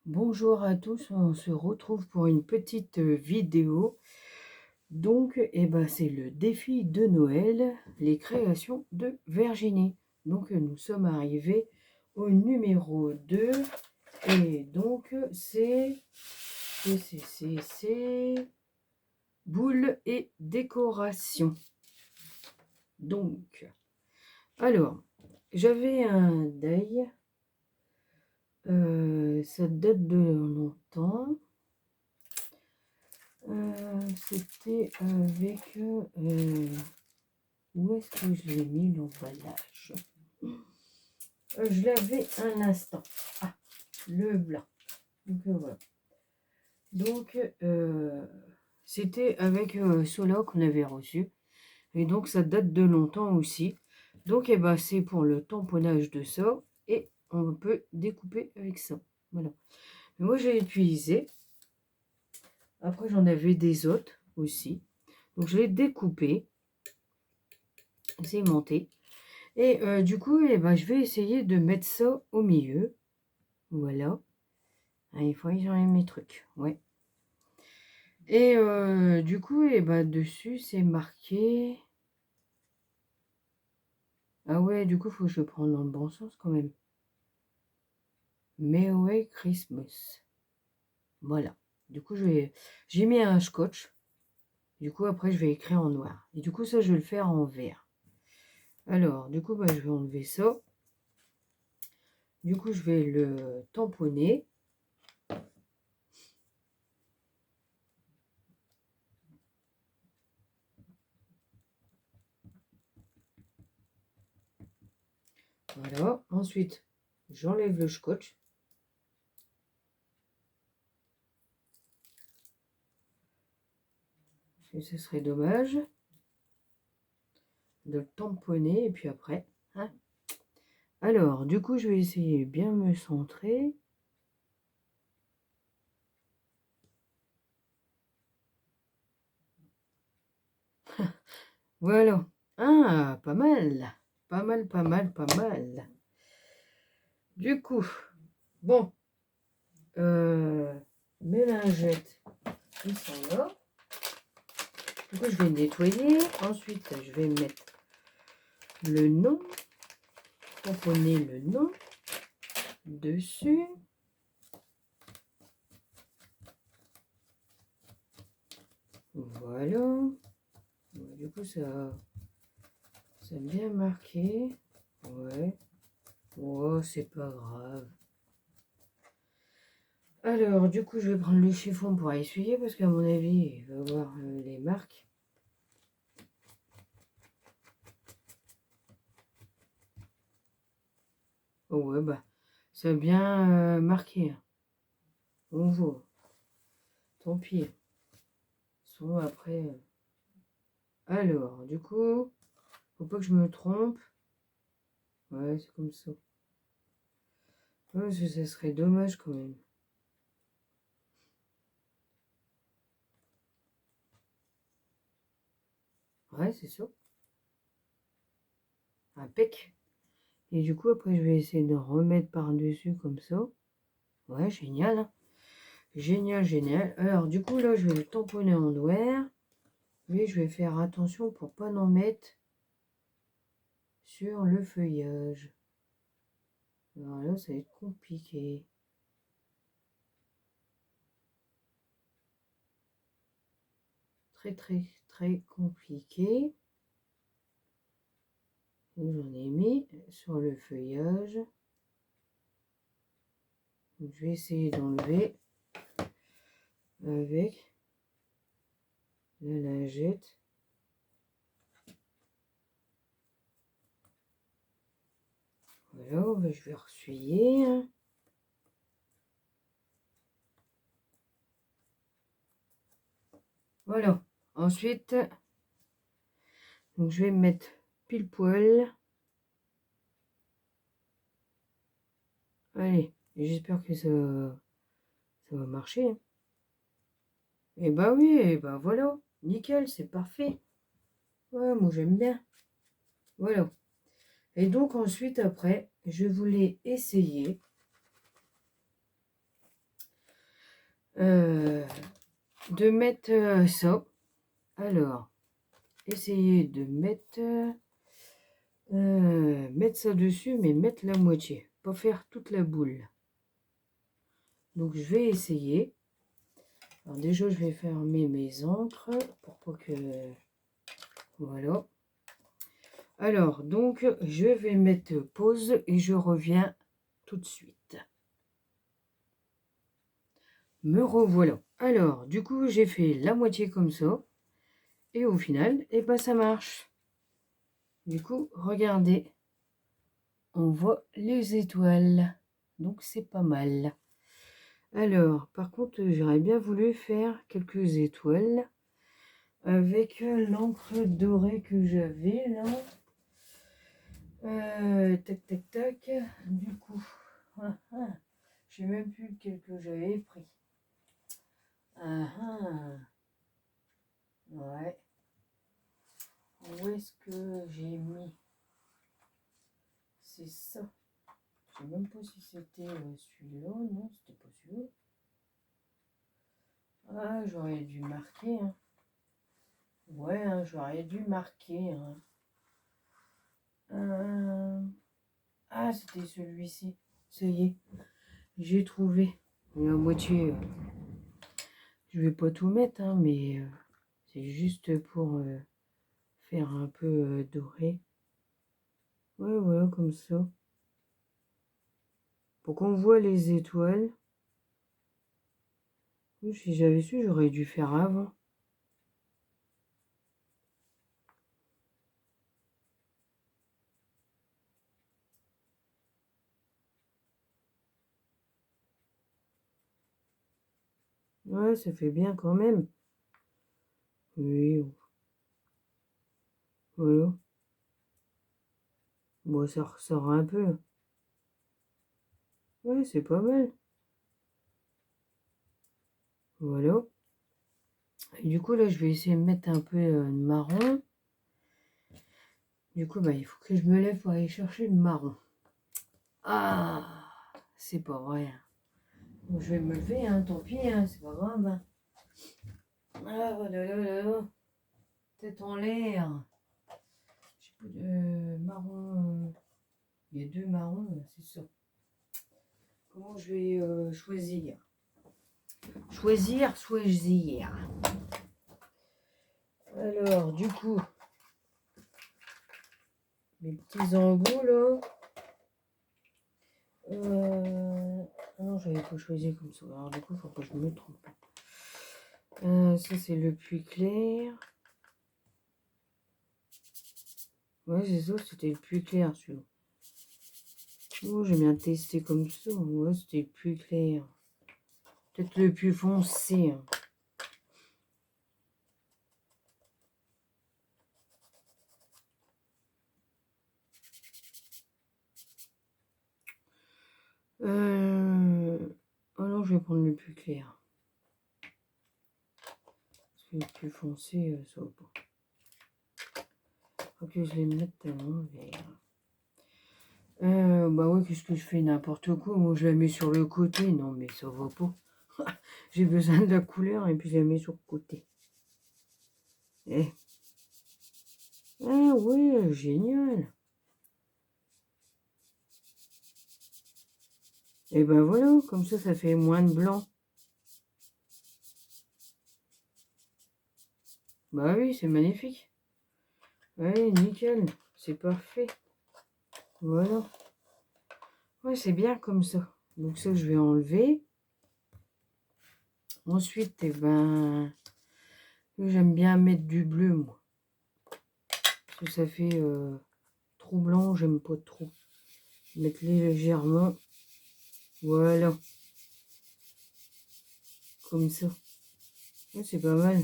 Bonjour à tous, on se retrouve pour une petite vidéo. Donc, c'est le défi de Noël, les créations de Virginie. Donc, nous sommes arrivés au numéro 2. Et donc, c'est boules et décoration. Donc, alors, j'avais un deuil. Ça date de longtemps. C'était avec... où est-ce que je l'ai mis l'emballage? Je l'avais un instant. Ah, le blanc. Donc voilà. Donc c'était avec ceux-là qu'on avait reçu. Et donc ça date de longtemps aussi. Donc c'est pour le tamponnage de ça. Et on peut découper avec ça. Voilà. Mais moi j'ai utilisé. Après j'en avais des autres aussi. Donc je l'ai découpé. C'est monté. Et du coup, je vais essayer de mettre ça au milieu. Voilà. Ah, il faut que j'enlève mes trucs. Ouais. Et du coup, dessus, c'est marqué... Ah ouais, du coup, il faut que je prenne dans le bon sens quand même. Merry Christmas. Voilà. Du coup, j'ai mis un scotch. Du coup, après, je vais écrire en noir. Et du coup, ça, je vais le faire en vert. Alors, du coup, je vais enlever ça. Du coup, je vais le tamponner. Voilà. Ensuite, j'enlève le scotch. Et ce serait dommage de le tamponner. Et puis après... Hein. Alors, du coup, je vais essayer de bien me centrer. Voilà. Ah, pas mal. Pas mal, pas mal, pas mal. Du coup, bon. Mes lingettes, ils sont là. Du coup, je vais nettoyer. Ensuite, je vais mettre le nom. Tamponner le nom dessus. Voilà. Du coup, ça a bien marqué. Ouais. Oh, c'est pas grave. Alors, du coup, je vais prendre le chiffon pour essuyer parce qu'à mon avis, il va y avoir les marques. Oh ouais, c'est bien marqué. On voit. Tant pis. Soit après. Alors, du coup, faut pas que je me trompe. Ouais, c'est comme ça. Ouais, ça serait dommage quand même. Ouais, c'est ça. Impec. Et du coup, après, je vais essayer de remettre par-dessus comme ça. Ouais, génial. Hein. Génial, génial. Alors, du coup, là, je vais le tamponner en noir. Mais je vais faire attention pour pas en mettre sur le feuillage. Alors là, ça va être compliqué. Très, très, très compliqué. J'en ai mis sur le feuillage. Donc, je vais essayer d'enlever avec la lingette. Voilà, je vais ressuyer. Voilà. Ensuite, donc je vais mettre pile poil. Allez, j'espère que ça va marcher. Hein. Et bah oui, et bah voilà. Nickel, c'est parfait. Ouais, moi j'aime bien. Voilà. Et donc ensuite, après, je voulais essayer de mettre ça. Alors, essayez de mettre ça dessus, mais mettre la moitié, pas faire toute la boule. Donc je vais essayer. Alors déjà je vais fermer mes encres pour pas que... Voilà. Alors donc je vais mettre pause et je reviens tout de suite. Me revoilà. Alors du coup j'ai fait la moitié comme ça. Et au final, et ben ça marche. Du coup, regardez. On voit les étoiles. Donc c'est pas mal. Alors, par contre, j'aurais bien voulu faire quelques étoiles avec l'encre dorée que j'avais là. Tac, tac, tac. Du coup, je sais même plus lequel que j'avais pris. Ouais. Où est-ce que j'ai mis? C'est ça. Je sais même pas si c'était celui-là. Non, c'était pas celui-là. Ah, j'aurais dû marquer. Hein. Ouais, hein, j'aurais dû marquer. Hein. Ah, c'était celui-ci. Ça y est, j'ai trouvé. La moitié. Je vais pas tout mettre, hein, mais c'est juste pour faire un peu doré. Ouais, voilà, comme ça. Pour qu'on voit les étoiles. Si j'avais su, j'aurais dû faire avant. Ouais, ça fait bien quand même. Oui, voilà. Bon, ça ressort un peu. Ouais, c'est pas mal. Voilà. Et du coup, là, je vais essayer de mettre un peu de marron. Du coup, bah, il faut que je me lève pour aller chercher le marron. Ah, c'est pas vrai. Bon, je vais me lever, hein, tant pis, hein, c'est pas grave. Hein. Ah, oh là là là là. Tête en l'air. J'ai pas de marron. Il y a deux marrons, c'est ça. Comment je vais choisir? Choisir. Alors, du coup, mes petits embouts là. Ah non, j'avais pas choisi comme ça. Alors, du coup, faut pas que je me trompe. Ça, c'est le puits clair. Ouais, c'est ça, c'était le puits clair, celui-là. Oh, j'ai bien testé comme ça. Ouais, c'était le puits clair. Peut-être le puits foncé. Hein. Oh non, je vais prendre le plus clair. Parce que le plus foncé, ça va pas. Faut que je les mette tellement vert. Bah ouais, qu'est-ce que je fais? N'importe quoi. Moi, je la mets sur le côté. Non, mais ça va pas. J'ai besoin de la couleur et puis je la mets sur le côté. Eh. Ah ouais, génial. Et ben voilà, comme ça fait moins de blanc. Bah oui, c'est magnifique. Ouais, nickel. C'est parfait. Voilà. Ouais, c'est bien comme ça. Donc ça, je vais enlever. Ensuite, eh ben, j'aime bien mettre du bleu, moi. Parce que ça fait trop blanc, j'aime pas trop. Mettre-les légèrement. Voilà. Comme ça. Ouais, c'est pas mal.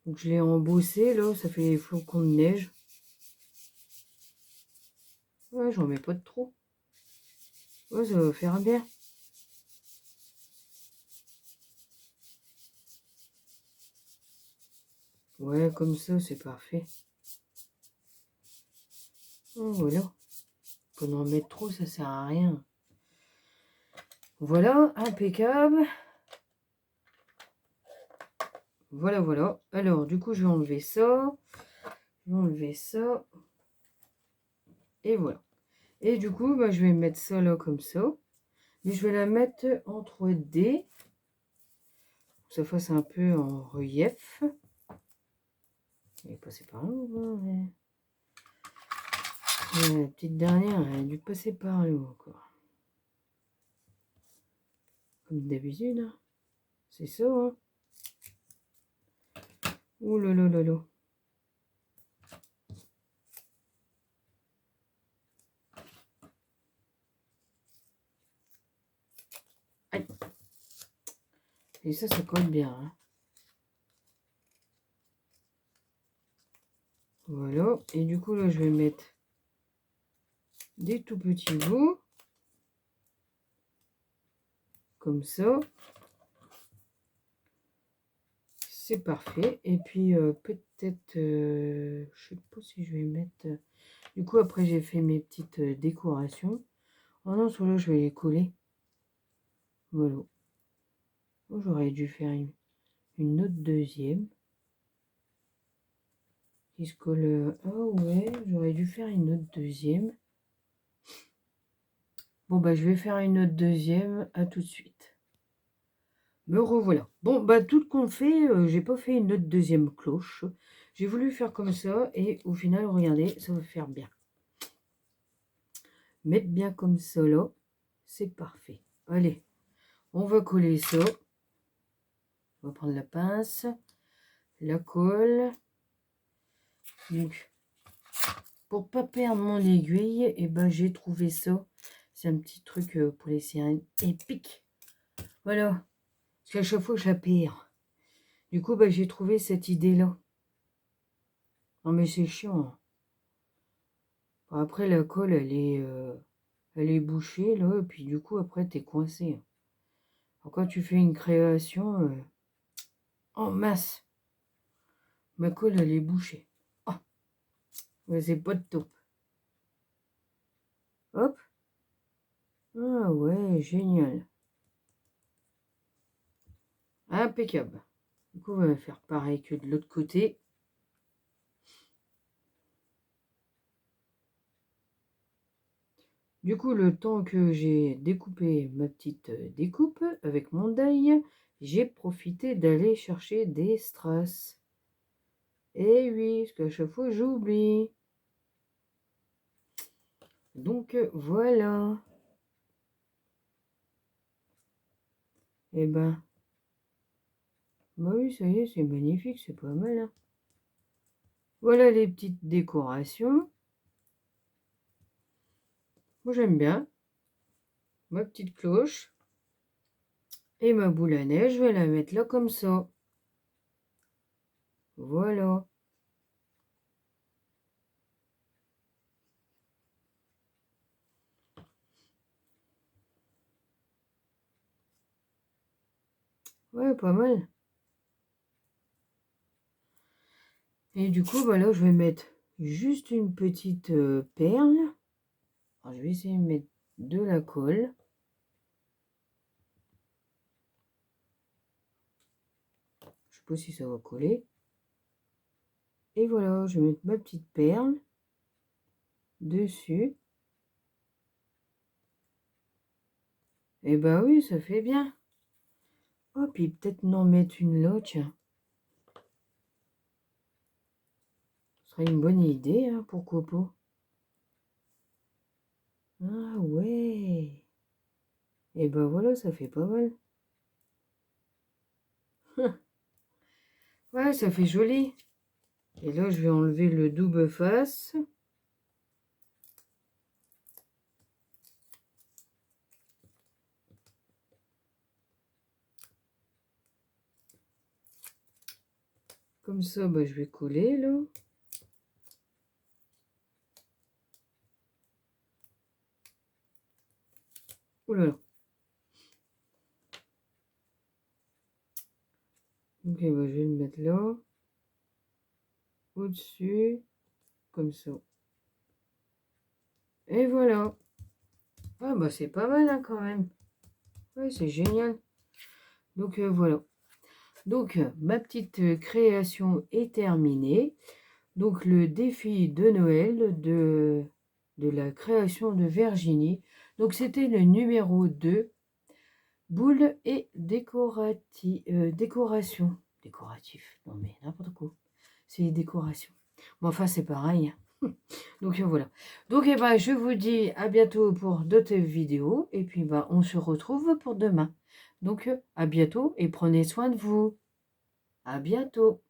Donc je l'ai embossé, là. Ça fait des flocons de neige. Ouais, j'en mets pas de trop. Ouais, ça va faire bien. Ouais, comme ça, c'est parfait. Oh, voilà. Faut en mettre trop, ça sert à rien. Voilà, impeccable. Voilà, voilà. Alors, du coup, je vais enlever ça. Je vais enlever ça. Et voilà. Et du coup, bah, je vais mettre ça là comme ça. Mais je vais la mettre en 3D. Que ça fasse un peu en relief. Elle est passée par là. Ouais. La petite dernière, elle a dû passer par là encore. Comme d'habitude. Hein. C'est ça. Hein. Ouh là là là là. Aïe. Et ça colle bien. Hein. Voilà. Et du coup, là, je vais mettre des tout petits bouts. Comme ça. C'est parfait. Et puis, peut-être... je sais pas si je vais mettre... Du coup, après, j'ai fait mes petites décorations. Oh non, ceux-là, je vais les coller. Voilà. Oh, j'aurais dû faire une autre deuxième. Qui se colle... Ah ouais, j'aurais dû faire une autre deuxième. Bon, bah, je vais faire une autre deuxième. À tout de suite. Me revoilà. Bon, bah, tout qu'on fait, j'ai pas fait une autre deuxième cloche. J'ai voulu faire comme ça. Et au final, regardez, ça va faire bien. Mettre bien comme ça, là. C'est parfait. Allez, on va coller ça. On va prendre la pince. La colle. Donc, pour pas perdre mon aiguille, et ben j'ai trouvé ça. C'est un petit truc pour les sirènes épique. Voilà. Parce qu'à chaque fois je la perds. Du coup, bah, j'ai trouvé cette idée-là. Non mais c'est chiant. Hein. Bon, après la colle, elle est bouchée là, et puis du coup après t'es coincé. Hein. Alors, quand tu fais une création, en masse, ma colle elle est bouchée. Oh, ouais, c'est pas de taupe. Hop. Ah ouais, génial. Impeccable. Du coup, on va faire pareil que de l'autre côté. Du coup, le temps que j'ai découpé ma petite découpe avec mon deuil, j'ai profité d'aller chercher des strass. Et oui, parce qu'à chaque fois, j'oublie. Donc, voilà. Et ben, bah oui, ça y est, c'est magnifique, c'est pas mal. Hein. Voilà les petites décorations. Moi, j'aime bien. Ma petite cloche. Et ma boule à neige, je vais la mettre là comme ça. Voilà. Ouais, pas mal. Et du coup, bah là, je vais mettre juste une petite perle. Alors, je vais essayer de mettre de la colle. Je sais pas si ça va coller. Et voilà, je vais mettre ma petite perle dessus. Et bah oui, ça fait bien. Oh, puis peut-être n'en mettre une là, tiens. Ce serait une bonne idée, hein, pourquoi pas. Ah ouais. Et ben voilà, ça fait pas mal. Ouais, ça fait joli. Et là, je vais enlever le double face. Comme ça, bah, je vais coller là. Oh là là. Ok, bah, je vais le mettre là. Au-dessus. Comme ça. Et voilà. Ah bah c'est pas mal hein, quand même. Ouais, c'est génial. Donc voilà. Donc, ma petite création est terminée. Donc, le défi de Noël de la création de Virginie. Donc, c'était le numéro 2, boules et décoration. Décoratif, non mais n'importe quoi. C'est décoration. Bon, enfin, c'est pareil. Donc, voilà. Donc, eh ben, je vous dis à bientôt pour d'autres vidéos. Et puis, ben, on se retrouve pour demain. Donc, à bientôt et prenez soin de vous. À bientôt.